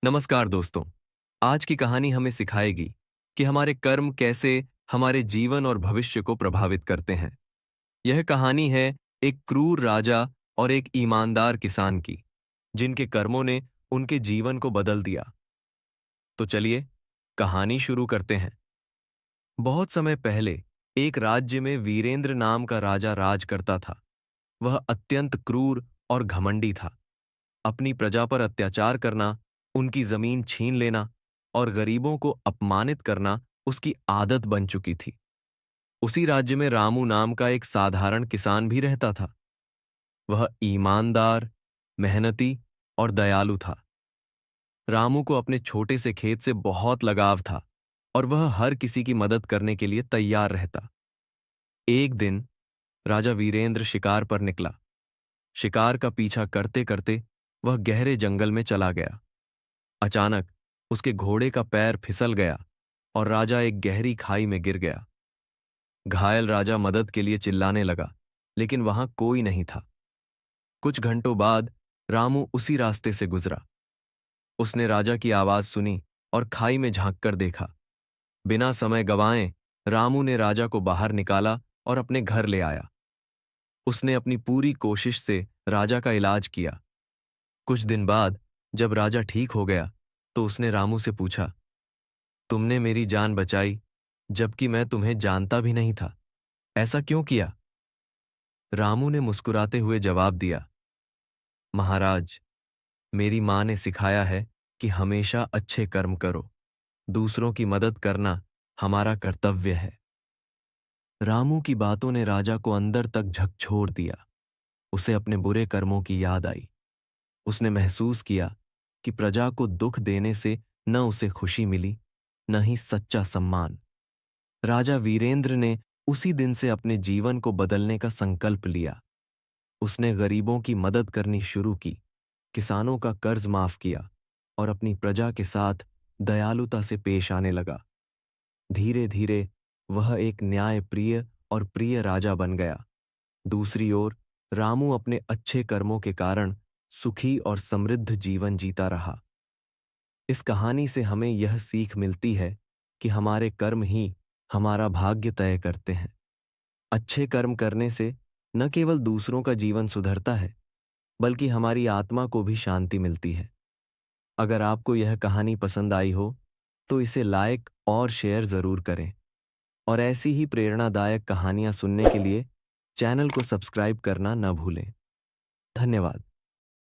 नमस्कार दोस्तों। आज की कहानी हमें सिखाएगी कि हमारे कर्म कैसे हमारे जीवन और भविष्य को प्रभावित करते हैं। यह कहानी है एक क्रूर राजा और एक ईमानदार किसान की, जिनके कर्मों ने उनके जीवन को बदल दिया। तो चलिए कहानी शुरू करते हैं। बहुत समय पहले एक राज्य में वीरेंद्र नाम का राजा राज करता था। वह अत्यंत क्रूर और घमंडी था। अपनी प्रजा पर अत्याचार करना, उनकी जमीन छीन लेना और गरीबों को अपमानित करना उसकी आदत बन चुकी थी। उसी राज्य में रामू नाम का एक साधारण किसान भी रहता था। वह ईमानदार, मेहनती और दयालु था। रामू को अपने छोटे से खेत से बहुत लगाव था और वह हर किसी की मदद करने के लिए तैयार रहता। एक दिन राजा वीरेंद्र शिकार पर निकला। शिकार का पीछा करते करते वह गहरे जंगल में चला गया। अचानक उसके घोड़े का पैर फिसल गया और राजा एक गहरी खाई में गिर गया। घायल राजा मदद के लिए चिल्लाने लगा, लेकिन वहां कोई नहीं था। कुछ घंटों बाद रामू उसी रास्ते से गुजरा। उसने राजा की आवाज सुनी और खाई में झांककर देखा। बिना समय गंवाए रामू ने राजा को बाहर निकाला और अपने घर ले आया। उसने अपनी पूरी कोशिश से राजा का इलाज किया। कुछ दिन बाद जब राजा ठीक हो गया तो उसने रामू से पूछा, तुमने मेरी जान बचाई जबकि मैं तुम्हें जानता भी नहीं था। ऐसा क्यों किया? रामू ने मुस्कुराते हुए जवाब दिया, महाराज, मेरी मां ने सिखाया है कि हमेशा अच्छे कर्म करो। दूसरों की मदद करना हमारा कर्तव्य है। रामू की बातों ने राजा को अंदर तक झकझोर दिया। उसे अपने बुरे कर्मों की याद आई। उसने महसूस किया कि प्रजा को दुख देने से न उसे खुशी मिली, न ही सच्चा सम्मान। राजा वीरेंद्र ने उसी दिन से अपने जीवन को बदलने का संकल्प लिया। उसने गरीबों की मदद करनी शुरू की, किसानों का कर्ज माफ किया और अपनी प्रजा के साथ दयालुता से पेश आने लगा। धीरे धीरे वह एक न्यायप्रिय और प्रिय राजा बन गया। दूसरी ओर रामू अपने अच्छे कर्मों के कारण सुखी और समृद्ध जीवन जीता रहा। इस कहानी से हमें यह सीख मिलती है कि हमारे कर्म ही हमारा भाग्य तय करते हैं। अच्छे कर्म करने से न केवल दूसरों का जीवन सुधरता है, बल्कि हमारी आत्मा को भी शांति मिलती है। अगर आपको यह कहानी पसंद आई हो तो इसे लाइक और शेयर जरूर करें, और ऐसी ही प्रेरणादायक कहानियां सुनने के लिए चैनल को सब्सक्राइब करना न भूलें। धन्यवाद।